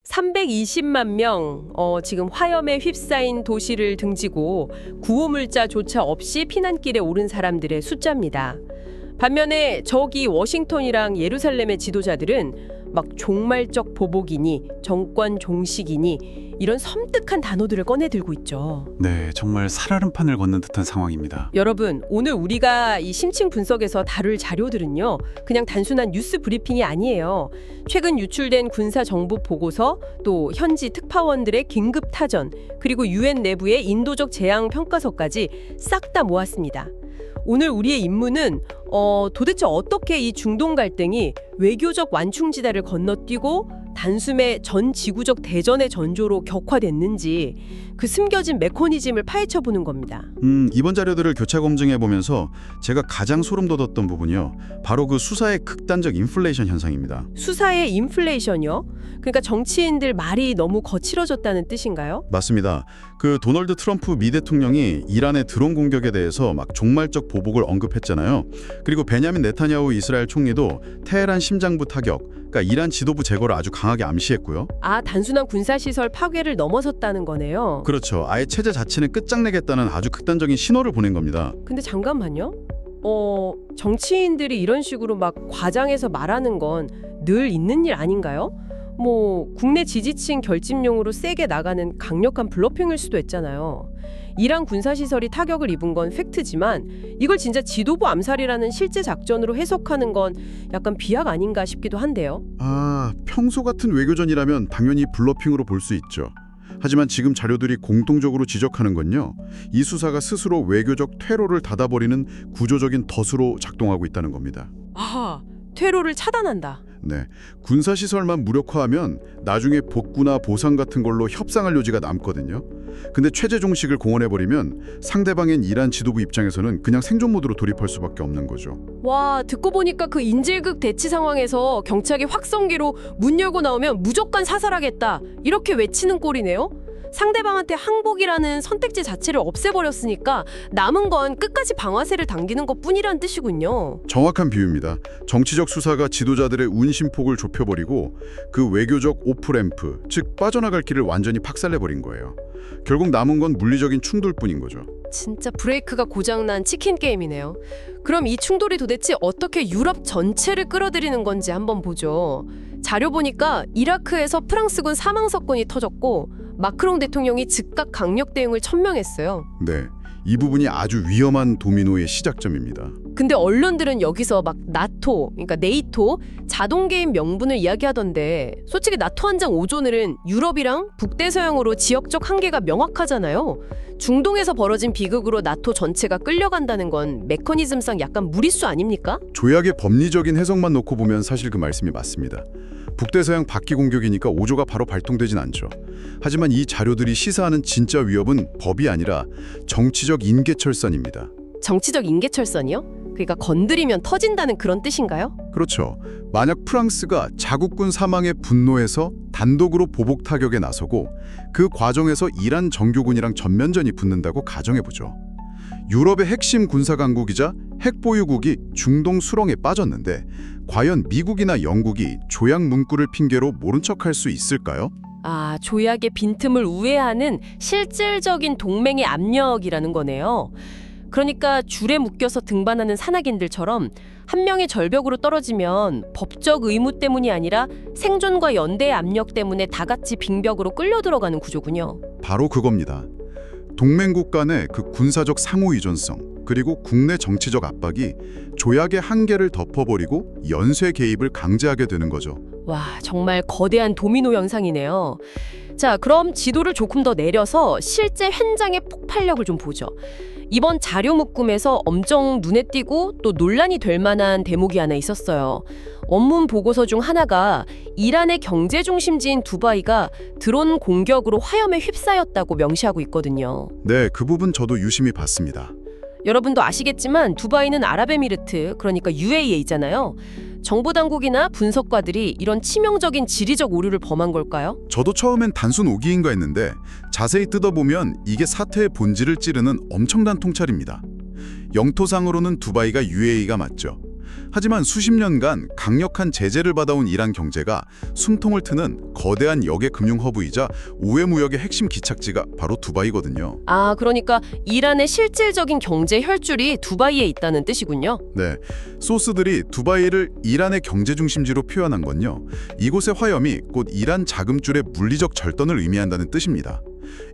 320만 명, 지금 화염에 휩싸인 도시를 등지고 구호물자조차 없이 피난길에 오른 사람들의 숫자입니다. 반면에 저기 워싱턴이랑 예루살렘의 지도자들은 막 종말적 보복이니 정권 종식이니 이런 섬뜩한 단어들을 꺼내 들고 있죠. 네, 정말 살얼음판을 걷는 듯한 상황입니다. 여러분, 오늘 우리가 이 심층 분석에서 다룰 자료들은요, 그냥 단순한 뉴스 브리핑이 아니에요. 최근 유출된 군사 정보 보고서, 또 현지 특파원들의 긴급 타전, 그리고 UN 내부의 인도적 재앙 평가서까지 싹 다 모았습니다. 오늘 우리의 임무는 도대체 어떻게 이 중동 갈등이 외교적 완충지대를 건너뛰고 단숨에 전 지구적 대전의 전조로 격화됐는지 그 숨겨진 메커니즘을 파헤쳐보는 겁니다. 이번 자료들을 교차 검증해보면서 제가 가장 소름 돋았던 부분이요. 바로 그 수사의 극단적 인플레이션 현상입니다. 수사의 인플레이션이요? 그러니까 정치인들 말이 너무 거칠어졌다는 뜻인가요? 맞습니다. 그 도널드 트럼프 미 대통령이 이란의 드론 공격에 대해서 막 종말적 보복을 언급했잖아요. 그리고 베냐민 네타냐후 이스라엘 총리도 테헤란 심장부 타격, 그러니까 이란 지도부 제거를 아주 강하게 암시했고요. 아, 단순한 군사시설 파괴를 넘어섰다는 거네요. 그렇죠. 아예 체제 자체는 끝장내겠다는 아주 극단적인 신호를 보낸 겁니다. 근데 잠깐만요. 정치인들이 이런 식으로 막 과장해서 말하는 건 늘 있는 일 아닌가요? 국내 지지층 결집용으로 세게 나가는 강력한 블러핑일 수도 있잖아요. 이란 군사시설이 타격을 입은 건 팩트지만 이걸 진짜 지도부 암살이라는 실제 작전으로 해석하는 건 약간 비약 아닌가 싶기도 한데요. 평소 같은 외교전이라면 당연히 블러핑으로 볼 수 있죠. 하지만 지금 자료들이 공통적으로 지적하는 건요. 이 수사가 스스로 외교적 퇴로를 닫아버리는 구조적인 덫으로 작동하고 있다는 겁니다. 아하, 퇴로를 차단한다. 네, 군사시설만 무력화하면 나중에 복구나 보상 같은 걸로 협상할 여지가 남거든요. 근데 체제 종식을 공언해버리면 상대방인 이란 지도부 입장에서는 그냥 생존 모드로 돌입할 수밖에 없는 거죠. 와, 듣고 보니까 그 인질극 대치 상황에서 경찰이 확성기로 문 열고 나오면 무조건 사살하겠다 이렇게 외치는 꼴이네요. 상대방한테 항복이라는 선택지 자체를 없애버렸으니까 남은 건 끝까지 방아쇠를 당기는 것뿐이란 뜻이군요. 정확한 비유입니다. 정치적 수사가 지도자들의 운신폭을 좁혀버리고 그 외교적 오프램프, 즉 빠져나갈 길을 완전히 박살내버린 거예요. 결국 남은 건 물리적인 충돌뿐인 거죠. 진짜 브레이크가 고장난 치킨 게임이네요. 그럼 이 충돌이 도대체 어떻게 유럽 전체를 끌어들이는 건지 한번 보죠. 자료 보니까 이라크에서 프랑스군 사망사건이 터졌고 마크롱 대통령이 즉각 강력 대응을 천명했어요. 네, 이 부분이 아주 위험한 도미노의 시작점입니다. 근데 언론들은 여기서 막 나토, 그러니까 네이토, 자동 개입 명분을 이야기하던데 솔직히 나토 한장 5조늘은 유럽이랑 북대서양으로 지역적 한계가 명확하잖아요. 중동에서 벌어진 비극으로 나토 전체가 끌려간다는 건 메커니즘상 약간 무리수 아닙니까? 조약의 법리적인 해석만 놓고 보면 사실 그 말씀이 맞습니다. 북대서양 바퀴 공격이니까 5조가 바로 발동되진 않죠. 하지만 이 자료들이 시사하는 진짜 위협은 법이 아니라 정치적 인계철선입니다. 정치적 인계철선이요? 그러니까 건드리면 터진다는 그런 뜻인가요? 그렇죠. 만약 프랑스가 자국군 사망에 분노해서 단독으로 보복 타격에 나서고 그 과정에서 이란 정규군이랑 전면전이 붙는다고 가정해보죠. 유럽의 핵심 군사 강국이자 핵 보유국이 중동 수렁에 빠졌는데 과연 미국이나 영국이 조약 문구를 핑계로 모른 척할 수 있을까요? 아, 조약의 빈틈을 우회하는 실질적인 동맹의 압력이라는 거네요. 그러니까 줄에 묶여서 등반하는 산악인들처럼 한 명의 절벽으로 떨어지면 법적 의무 때문이 아니라 생존과 연대의 압력 때문에 다 같이 빙벽으로 끌려 들어가는 구조군요. 바로 그겁니다. 동맹국 간의 그 군사적 상호 의존성 그리고 국내 정치적 압박이 조약의 한계를 덮어버리고 연쇄 개입을 강제하게 되는 거죠. 와, 정말 거대한 도미노 현상이네요. 자, 그럼 지도를 조금 더 내려서 실제 현장의 폭발력을 좀 보죠. 이번 자료 묶음에서 엄청 눈에 띄고 또 논란이 될 만한 대목이 하나 있었어요. 원문 보고서 중 하나가 이란의 경제 중심지인 두바이가 드론 공격으로 화염에 휩싸였다고 명시하고 있거든요. 네, 그 부분 저도 유심히 봤습니다. 여러분도 아시겠지만 두바이는 아랍에미리트, 그러니까 UAE에 있잖아요. 정보당국이나 분석가들이 이런 치명적인 지리적 오류를 범한 걸까요? 저도 처음엔 단순 오기인가 했는데 자세히 뜯어보면 이게 사태의 본질을 찌르는 엄청난 통찰입니다. 영토상으로는 두바이가 UAE가 맞죠. 하지만 수십 년간 강력한 제재를 받아온 이란 경제가 숨통을 트는 거대한 역의 금융 허브이자 우회 무역의 핵심 기착지가 바로 두바이거든요. 아, 그러니까 이란의 실질적인 경제 혈줄이 두바이에 있다는 뜻이군요. 네, 소스들이 두바이를 이란의 경제 중심지로 표현한 건요. 이곳의 화염이 곧 이란 자금줄의 물리적 절단을 의미한다는 뜻입니다.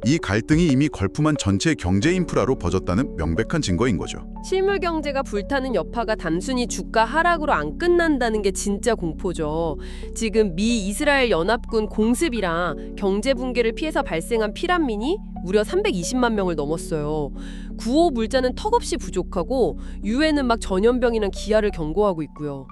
이 갈등이 이미 걸프만 전체 경제 인프라로 퍼졌다는 명백한 증거인 거죠. 실물 경제가 불타는 여파가 단순히 주가 하락으로 안 끝난다는 게 진짜 공포죠. 지금 미 이스라엘 연합군 공습이랑 경제 붕괴를 피해서 발생한 피난민이 무려 320만 명을 넘었어요. 구호 물자는 턱없이 부족하고 유엔은 막 전염병이랑 기아를 경고하고 있고요.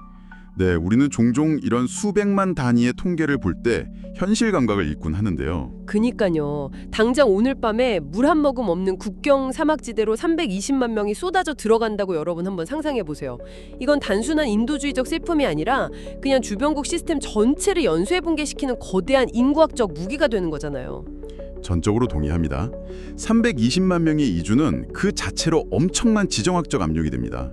네, 우리는 종종 이런 수백만 단위의 통계를 볼 때 현실 감각을 잃곤 하는데요. 그니까요. 당장 오늘 밤에 물 한 모금 없는 국경 사막지대로 320만 명이 쏟아져 들어간다고 여러분 한번 상상해 보세요. 이건 단순한 인도주의적 슬픔이 아니라 그냥 주변국 시스템 전체를 연쇄 붕괴시키는 거대한 인구학적 무기가 되는 거잖아요. 전적으로 동의합니다. 320만 명의 이주는 그 자체로 엄청난 지정학적 압력이 됩니다.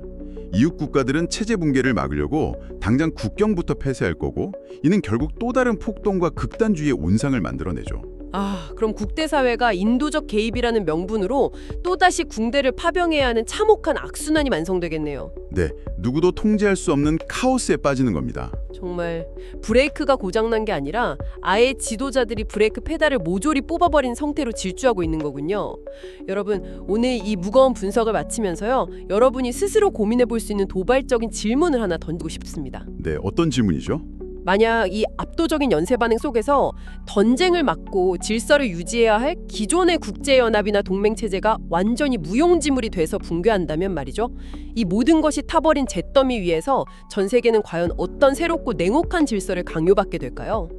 이웃 국가들은 체제 붕괴를 막으려고 당장 국경부터 폐쇄할 거고, 이는 결국 또 다른 폭동과 극단주의의 온상을 만들어내죠. 아, 그럼 국제사회가 인도적 개입이라는 명분으로 또다시 궁대를 파병해야 하는 참혹한 악순환이 완성되겠네요. 네, 누구도 통제할 수 없는 카오스에 빠지는 겁니다. 정말 브레이크가 고장난 게 아니라 아예 지도자들이 브레이크 페달을 모조리 뽑아버린 상태로 질주하고 있는 거군요. 여러분, 오늘 이 무거운 분석을 마치면서요, 여러분이 스스로 고민해 볼 수 있는 도발적인 질문을 하나 던지고 싶습니다. 네, 어떤 질문이죠? 만약 이 압도적인 연쇄 반응 속에서 전쟁을 막고 질서를 유지해야 할 기존의 국제연합이나 동맹체제가 완전히 무용지물이 돼서 붕괴한다면 말이죠. 이 모든 것이 타버린 잿더미 위에서 전 세계는 과연 어떤 새롭고 냉혹한 질서를 강요받게 될까요?